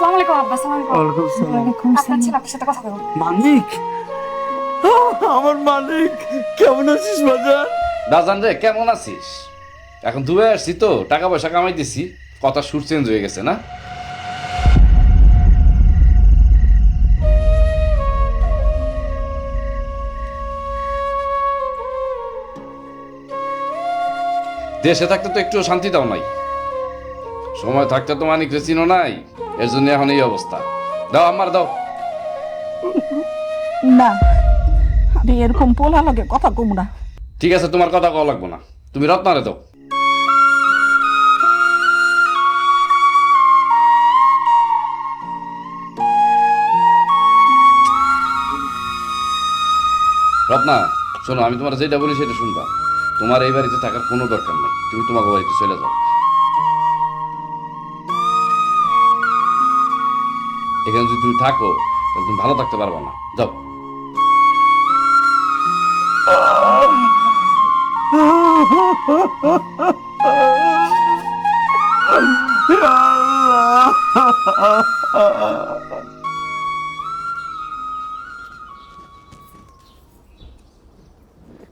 আসসালামু আলাইকুম আব্বা। আসসালামু আলাইকুম। ওয়ালাইকুম আসসালাম। আপনার ছেলে আপনার সাথে কথা বলবো। মানিক, আমার মানিক, কেমন আছিস বাজার? দাজান রে, কেমন আছিস? এখন দুবাই আসছি তো, টাকা পয়সা কামাইতেছি, কথা সুর চেঞ্জ হয়ে গেছে না? দেশে থাকতে তো একটু শান্তি দাও নাই, সময় থাকতে তো মানিক চিনো নাই, এর জন্য এখন এই অবস্থা। দাও আমার দাও। না, আমি এরকম পোলা লগে কথা কম না। ঠিক আছে, তোমার কথা কওয়া লাগবো না, তুমি রত্নারে দাও। রত্না শোনো, আমি তোমার যেটা বলি সেটা শুনবা। তোমার এই বাড়িতে থাকার কোনো দরকার নেই, তুমি তোমাকে বাড়িতে চলে যাও। এখানে যদি তুমি থাকো তাহলে তুমি ভালো থাকতে পারবে না, যাও।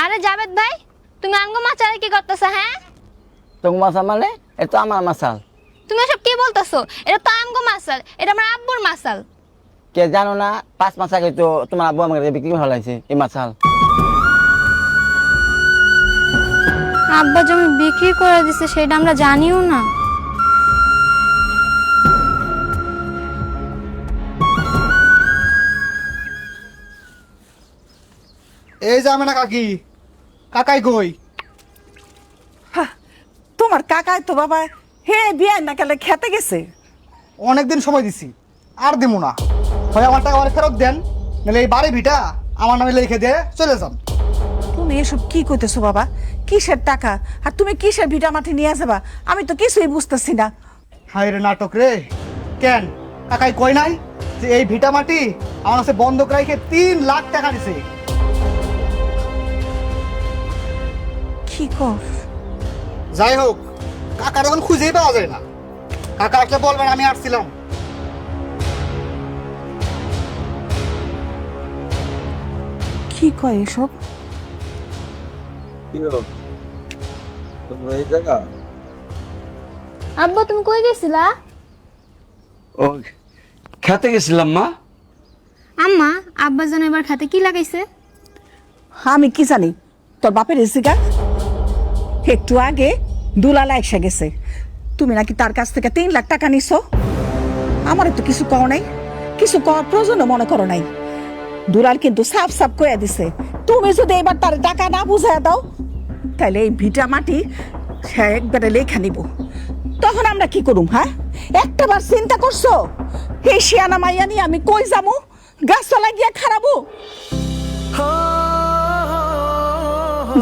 আরে জাবেদ ভাই, তুমি আঙ্গো মাচারে কি করতেছ? হ্যাঁ, তোমার মাসাল মানে এটা তো আমার মাসাল। তুমি এসব কি বলতেছো? এটা তো আমগো মাসাল, এটা আমার আব্বুর মাসাল। কে জানো না, 5 মাস আগে তো তোমার আব্বু আমাকে বিক্রি করে ফেলাইছে এই মাসাল। আব্বা জমি বিক্রি করে দিছে সেটা আমরা জানিও না। এই যাবে না কাকি, কাকাই কই? তোমার কাকাই তো বাবা হে বিয়ে না গেলে খেতে গেছে। অনেকদিন সময় দিছি, আর দিমু না। হয় আমার টাকা আমার ফেরত দেন, নাহলে এই বাড়ি ভিটা আমার নামে লিখে দিয়ে চলে যান। তুমি এসব কি কইতেছো বাবা? কিসের টাকা আর তুমি কিসের ভিটা মাটি নিয়ে যাবা? আমি তো কিছুই বুঝতেছি না। হায় রে নাটক রে! কেন কাকাই কই নাই যে এই ভিটা মাটি আমার কাছে বন্ধক রাখে 3 লাখ টাকা দিছে? কি কর? যাই হোক, কাকার এখন খুঁজেই পাওয়া যায় না। কাকা আসলে বলবেন আমি আসছিলাম। কি কয় এসব? আব্বা তুমি কই গেছিলা? ও খেতে গেছিলাম মা। আম্মা, আব্বা যেন এবার খাতে কি লাগাইছে? আমি কি জানি, তোর বাপের এসিগা একটু আগে দুলালা এসে গেছে। তুমি নাকি তার কাছ থেকে 3 লাখ টাকা নিছো। আমারও তো কিছু কও নাই, কিছু কওয়ার প্রয়োজন মনে করো নাই। দুলাল কিন্তু সাফ সাফ কইয়া দিছে, তুমি যদি এবার তার টাকা না বুঝাইয়া দাও তাহলে এই ভিটা মাটি সে একবারে লেখা নিব। তখন আমরা কি করুম? হ্যাঁ, একটাবার চিন্তা করছো এই শিয়ানা মাইয়া নিয়ে আমি কই যামু? গাছতলা গিয়া খারাপু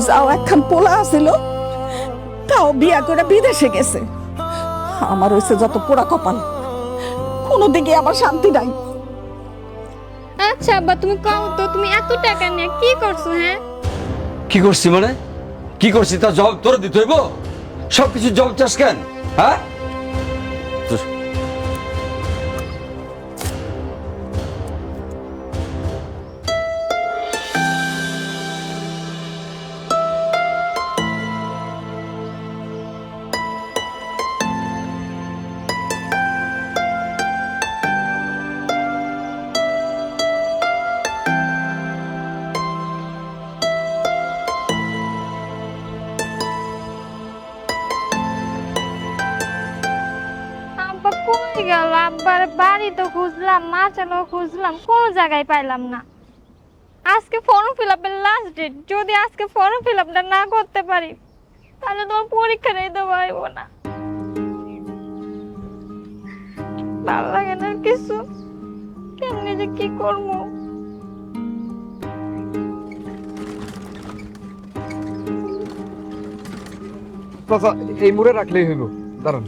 যাও, একখান পোলা আছিল তাও বিয়া করে বিদেশে গেছে। আমার হয়েছে যত পোড়া কপাল, কোনো দিকে আমার শান্তি নাই। আচ্ছা আব্বা, তুমি কও তো তুমি এত টাকা নিয়ে কি করছো? হ্যাঁ, কি করছি মানে? কি করছি তা জবাব তোর দিতে হইব? সবকিছু জবাব চাস কেন? হ্যাঁ, আব্বা কই গেল? আব্বার বাড়ি তো খুঁজলাম, মাচালো খুঁজলাম, কোনো জায়গায় পাইলাম না। আজকে ফর্ম ফিল আপের লাস্ট ডেট, যদি আজকে ফর্ম ফিল আপটা না করতে পারি তাহলে তোমার পরীক্ষা দিতে পারবো না। ভালো লাগে না কিছু, কেমনি যে কি করবো। এই মুড়ে রাখলেই হইব। দাঁড়ান,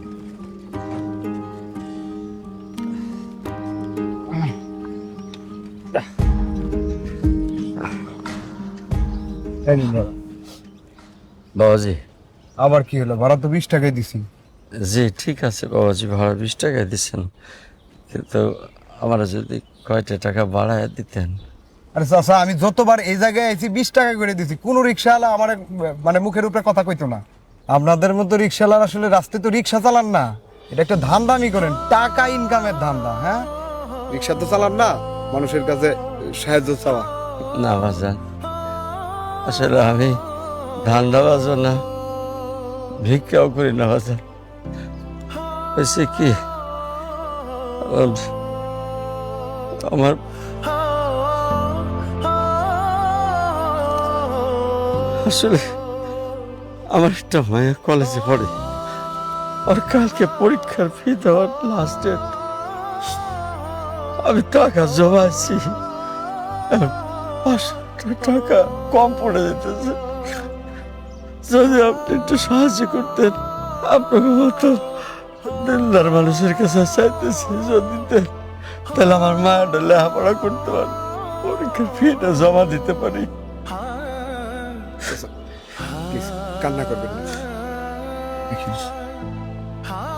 বাবাজি। আবার কি হলো? ভাড়া তো 20 টাকায় দিছি। জি ঠিক আছে বাবাজি, ভাড়া 20 টাকায় দিচ্ছেন, কিন্তু আমার যদি কয়টা টাকা বাড়ায় দিতেন। আরে চাচা, আমি যতবার এই জায়গায় আইছি 20 টাকা করে দিছি, কোনো রিক্সাওয়ালা আমার মানে মুখের উপরে কথা কইতো না। আপনাদের মতো রিক্সাওয়ালার আসলে রাস্তায় তো রিক্সা চালান না, এটা একটা ধান্দামি করেন, টাকা ইনকামের ধান্দা। হ্যাঁ, রিক্সা তো চালান না, মানুষের কাছে সাহায্য চাওয়া। না বাজান, আসলে আমি ধান্দাবাজ না, ভিক্ষাও করি না বাজান। হয়েছে কি, আমার আসলে আমার একটা মায়ের কলেজে পড়ে, আর কালকে পরীক্ষার ফি দেওয়ার লাস্ট ডেট। আমি টাকা জমাইছি, 500 টাকা কম পড়ে যেতেছে। যদি আপনি একটু সাহায্য করতেন, আপনাকে মতো দিনদার মানুষের কাছে চাইতেছি, যদি দেন তাহলে আমার মায়ের লেখাপড়া করতে পারি, পরীক্ষার ফিটা জমা দিতে পারি। কান্না করবেন না।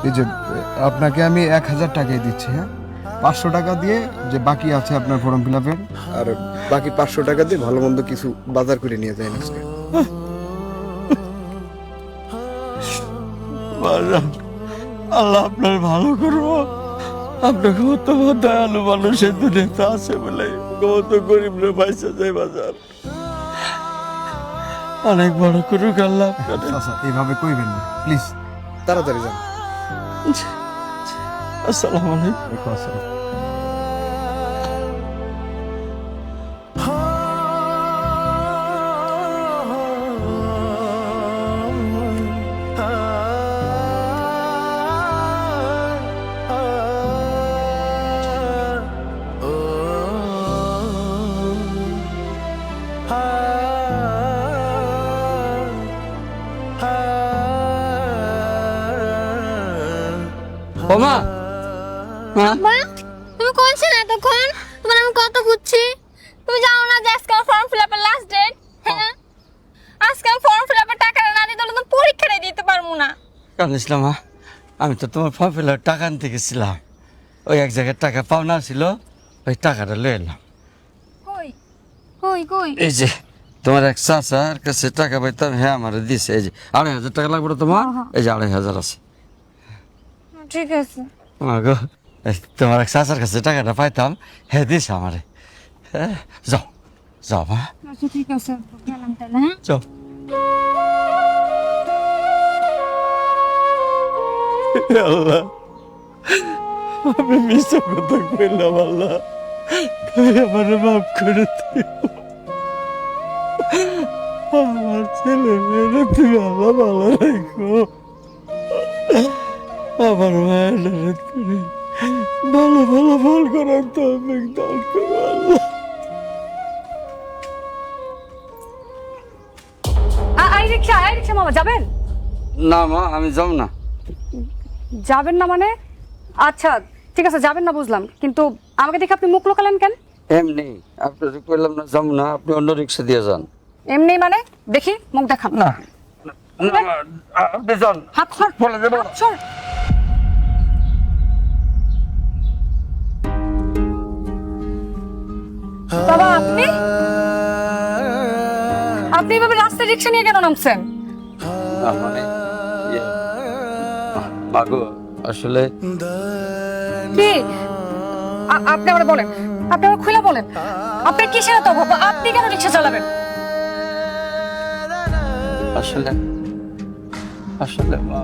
এই যে আপনাকে আমি 1000 টাকাই দিচ্ছি, হ্যাঁ, 500 টাকা দিয়ে যে বাকি আছে আপনার ফর্ম ফিল আপের, আর বাকি 500 টাকা দিয়ে ভালো মন্দ কিছু বাজার করে নিয়ে যাই আজকে। আল্লাহ আপনার ভালো করবো, আপনাকে কত দয়ালু মানুষের দুনিয়াতে আছে বলে কত গরিব রে পয়সা যায় বাজার। অনেক বড় করুক আল্লাহ আপনাদের। আচ্ছা, এইভাবে কইবেন না প্লিজ, তাড়াতাড়ি যান। আসসালামু আলাইকুম। ওয়ালাইকুম আসসালাম। ও মা, মা, মা তুমি কোন ছিলে এতক্ষণ? তোমার আমি কত খুঁজছি। তুমি জানো না যে আজকে ফর্ম ফিল আপের লাস্ট ডেট? হ্যাঁ, আজকে ফর্ম ফিল আপের টাকাটা না দিতে হলে তো পরীক্ষাটাই দিতে পারবো না। কান্দিস না মা, আমি তো তোমার ফর্ম ফিল আপের টাকা আনতে গেছিলাম, ওই এক জায়গায় টাকা পাওনা ছিল, ওই টাকাটা লয়ে এলাম। কই কই কই? এই যে তোমার এক চাচার কাছে টাকা পাইতাম, হ্যাঁ আমার দিছে, এই যে 2500 টাকা লাগবে না তোমার, এই যে 2500 আছে। ঠিক আছে। গো, তোমার এক চাচার কাছে টাকাটা পাইতাম, হ্যাঁ দিছে আমারে। হ্যাঁ, যাও যাও মা, আচ্ছা ঠিক আছে, গেলাম তাহলে। হ্যাঁ, যাও। আল্লাহ, আমি মিথ্যা কথা কইলাম, আল্লাহ তুই আমার মাফ করে দিও। আমার ছেলে মেয়েরা তুই আল্লাহ ভালো রাখো, আমার মায়ের করে ভালো ভালো ফল করার তো দান করো আল্লাহ। আই রিক্সা মামা, যাবেন? না মা, আমি যাব না। যাবেন না মানে? আচ্ছা ঠিক আছে, যাবেন না বুঝলাম, কিন্তু আমাকে দেখে আপনি মুখ লোকালেন কেন? এমনি আপনাকে কইলাম না যাব না, আপনি অন্য রিক্সা দিয়ে যান। এমনি মানে? দেখি মুখ দেখান। না আপনি যান, হাত সর, বলে দেবো। হাত সর। বাবা, আপনি আপনি এভাবে রাস্তায় রিক্সা নিয়ে কেন নামছেন? না মানে মাগো, আসলে কি আপনি আমার বলেন, আপনি আমার খুলে বলেন, আপনার কিসের এত অভাব? আপনি কেন রিক্সা চালাবেন? আসলে আসলে মা,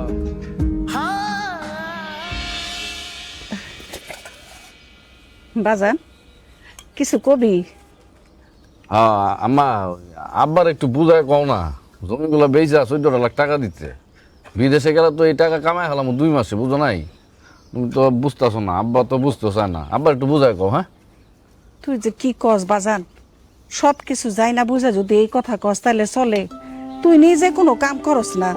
বাজান কিছু কবি? হ্যাঁ আম্মা, আব্বার একটু বুঝায় কও না, জমিগুলো বেচা 14 লাখ টাকা দিতে, বিদেশে গেলে তো এই টাকা কামাই হলাম 2 মাসে, বুঝো নাই? তুমি তো বুঝতেছো না, আব্বা তো বুঝতে চায় না, আব্বার একটু বুঝায় কও। হ্যাঁ, তুই যে কি কস বাজান, সব কিছু যাই না বুঝা যদি এই কথা কস তাহলে চলে? তুই নিজে কোনো কাম করস না,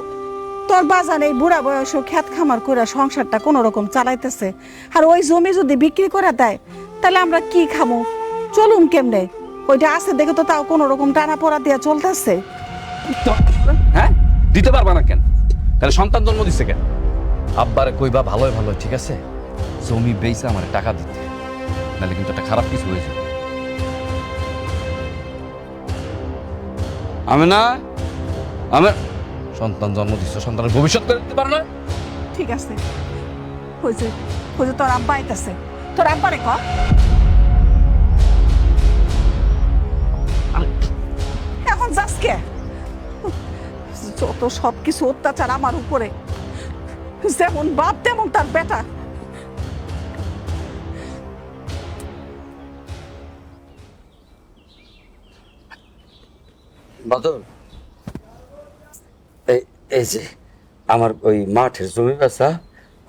তোর বাজান এই বুড়া বয়সে খেত খামার করে সংসারটা কোনো রকম চালাইতেছে, আর ওই জমি যদি বিক্রি করে দেয় তাহলে আমরা কি খামু, চলুন কেমনে? ওইটা আছে দেখে তো তাও কোনো রকম টানা পড়া দিয়ে চলতেছে। হ্যাঁ দিতে পারবা না কেন? তাহলে সন্তান জন্ম দিচ্ছে কেন? আব্বারে কইবা ভালোই ভালো, ঠিক আছে? জমি বেচে আমার টাকা দিতে, নাহলে কিন্তু একটা খারাপ কিছু হয়েছে। আমি না আমি সন্তান জন্ম দিচ্ছ, সন্তানের ভবিষ্যৎ করে দিতে পারো না। ঠিক আছে, হয়েছে হয়েছে, তোর আব্বা আইতাছে, তোর আব্বারে কর। এখন যাস কে? যত সব কিছু অত্যাচার আমার উপরে, যেমন বাপ তেমন তার বেটা। বাদল, এই যে আমার ওই মাঠের জমি বেচা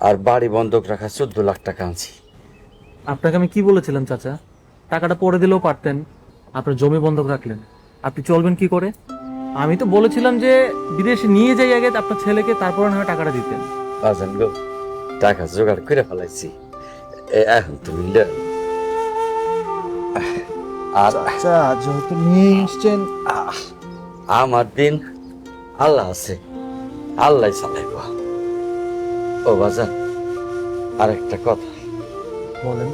আর বাড়ি বন্ধক রাখা 14 লাখ টাকা আনছি। আপনাকে আমি কি বলেছিলাম চাচা? টাকাটা পরে দিলেও পারতেন, আপনার জমি বন্ধক রাখলেন, আপনি চলবেন কি করে? আমি তো বলেছিলাম যে বিদেশে নিয়ে যাই আগে আপনার ছেলেকে, তারপরে না হয় টাকাটা দিতেন। বাজান গো, টাকা জোগাড় করে ফেলাইছি, এখন তুমি লেন। আর আচ্ছা, যেহেতু নিয়ে এসছেন, আমার দিন আল্লাহ আছে, আল্লাহ চালাইব। ও বাজান, আর একটা কথা বলেন।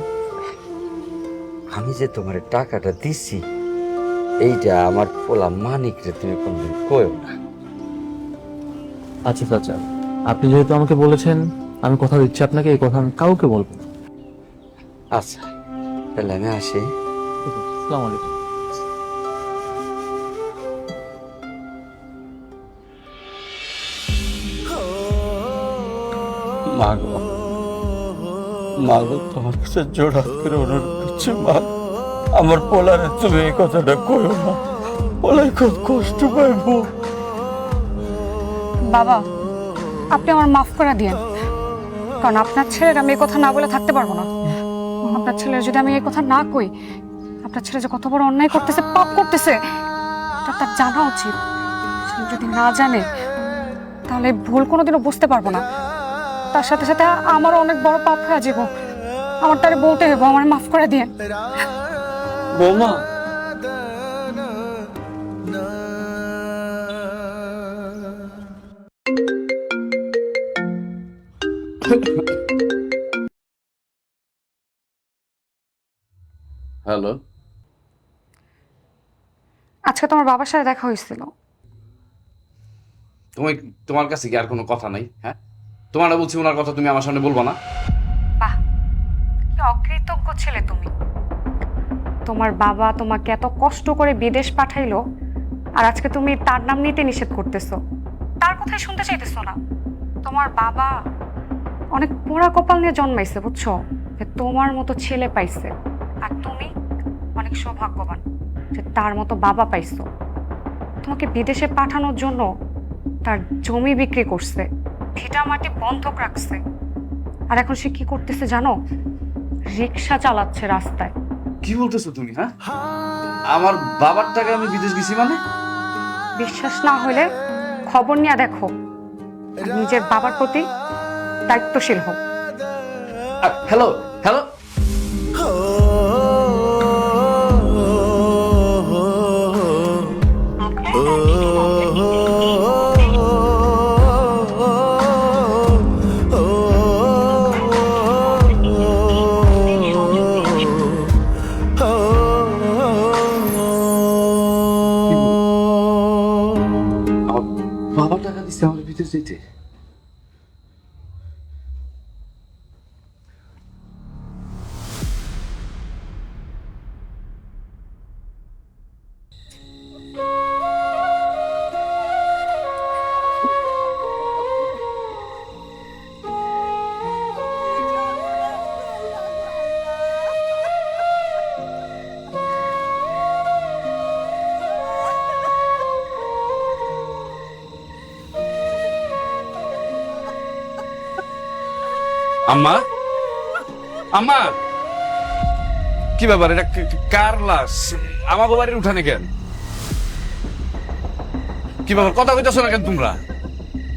আমি যে তোমার টাকাটা দিছি, এইটা আমার পোলা মানিক রে তুমি কোনদিন কইও না। আচ্ছা চাচা, আপনি যেহেতু আমাকে বলেছেন, আমি কথা দিচ্ছি আপনাকে, এই কথা আমি কাউকে বলবো না। আচ্ছা, তাহলে আমি আসি। আসসালামু আলাইকুম। মাগো, মাগো, তোমার কাছে জোড়া করে অনুরোধ করছি, মা, আমার পোলারে তুমি এই কথাটা কইও না, পোলার খুব কষ্ট পাইব। বাবা, আপনি আমার মাফ করে দিয়েন, কারণ আপনার ছেলের আমি এই কথা না বলে থাকতে পারবো না। আপনার ছেলের যদি আমি এই কথা না কই, আপনার ছেলে যে কত বড় অন্যায় করতেছে, পাপ করতেছে, এটা তার জানা উচিত। সে যদি না জানে, তাহলে এই ভুল কোনোদিনও বুঝতে পারবো না। তার সাথে সাথে আমারও অনেক বড় পাপ হয়ে যাব। আমার তারে বলতে হবে, আমার মাফ করে দিয়েন। বৌমা, হ্যালো, আজকে তোমার বাবার সাথে দেখা হয়েছিল। তোমার কাছে কি আর কোনো কথা নাই? হ্যাঁ, তোমার বলছি ওনার কথা তুমি আমার সামনে বলবো না। বাহ, কি অকৃতজ্ঞ ছেলে তুমি। তোমার বাবা তোমাকে এত কষ্ট করে বিদেশ পাঠাইলো, আর আজকে তুমি তার নাম নিতে নিষেধ করতেছো, তার কথাই শুনতে চাইতেছো না। তোমার বাবা অনেক পোড়া কপাল নিয়ে জন্মাইছে, বুঝছো, যে তোমার মতো ছেলে পাইছে। আর তুমি অনেক সৌভাগ্যবান যে তার মতো বাবা পাইছো। তোমাকে বিদেশে পাঠানোর জন্য তার জমি বিক্রি করছে, ভিটা মাটি বন্ধক রাখছে, আর এখন সে কি করতেছে জানো? রিক্সা চালাচ্ছে রাস্তায়। কি বলতেছো তুমি? হ্যাঁ, আমার বাবার টাকা আমি বিদেশ গেছি মানে? বিশ্বাস না হলে খবর নিয়ে দেখো, আর নিজের বাবার প্রতি দায়িত্বশীল হোক। হ্যালো হ্যালো, বাবা টাকা দিচ্ছে আমার বিদেশ যেতে? আম্মা, আম্মা, কি ব্যাপার? এটা কার লাশ? আমার বাড়ির উঠানে কেন? কি ব্যাপার, কথা কইতেছো না কেন তোমরা?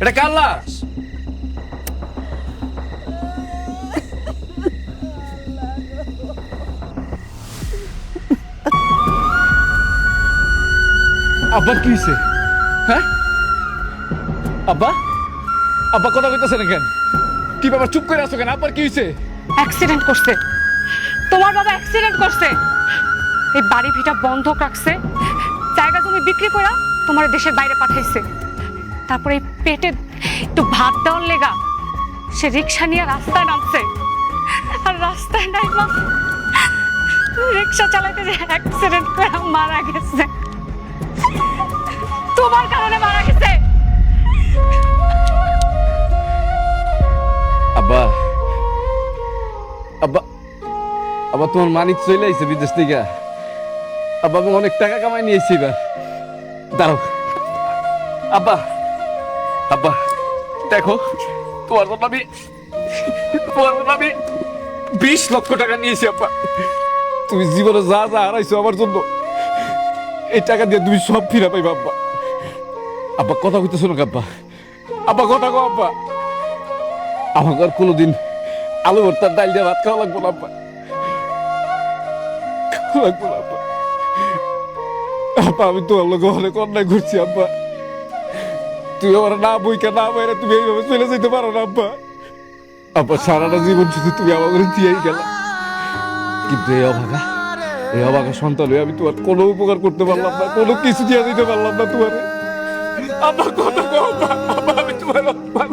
এটা কার লাশ? আব্বা কি হয়েছে? হ্যাঁ আব্বা, আব্বা কথা কইতেছে না কেন? কি ব্যাপার, চুপ করে আছো কেন? আব্বার কি হয়েছে? অ্যাক্সিডেন্ট করছে। তোমার বাবা অ্যাক্সিডেন্ট করছে। এই বাড়ি ভিটা বন্ধক রাখছে, জায়গা জমি বিক্রি করে তোমার দেশের বাইরে পাঠাইছে। তারপরে এই পেটে একটু ভাত দেওয়ার লেগা সে রিক্সা নিয়ে রাস্তায় নামছে, আর রাস্তায় নাইমা রিক্সা চালাইতে যে অ্যাক্সিডেন্ট করে মারা গেছে। তোমার কারণে মারা গেছে। আব্বা আব্বা আব্বা তোমার মানিক চলে আইছে বিদেশ থেকে। আব্বা আমি অনেক টাকা কামাই নিয়েছি এবার। দাঁড়াও আব্বা, আব্বা দেখো তোমার জন্য আমি 20 লক্ষ টাকা নিয়েছি আব্বা। তুমি জীবনে যা যা হারাইছো আমার জন্য, এই টাকা দিয়ে তুমি সব ফিরা পাইবা আব্বা। আব্বা কথা কইতে শোনো আব্বা, আব্বা কথা কো আব্বা। আমাকে আর কোনোদিন আলু ভর্তার ডাল দিয়ে ভাত খাওয়া লাগবো না আব্বা, লাগবো না আব্বা। আব্বা আমি তোমার লোক অনেক অন্যায় করছি আব্বা। তুমি আমার না বইকা না বাইরে তুমি এইভাবে চলে যেতে পারো না আব্বা। আব্বা সারাটা জীবন শুধু তুমি আমার করে দিয়েই গেলা, কিন্তু এই অভাগা সন্তান হয়ে আমি তোমার কোনো উপকার করতে পারলাম না, কোনো কিছু দিয়ে দিতে পারলাম না তোমার। আব্বা কথা কও আব্বা, আব্বা আমি তোমার আব্বা।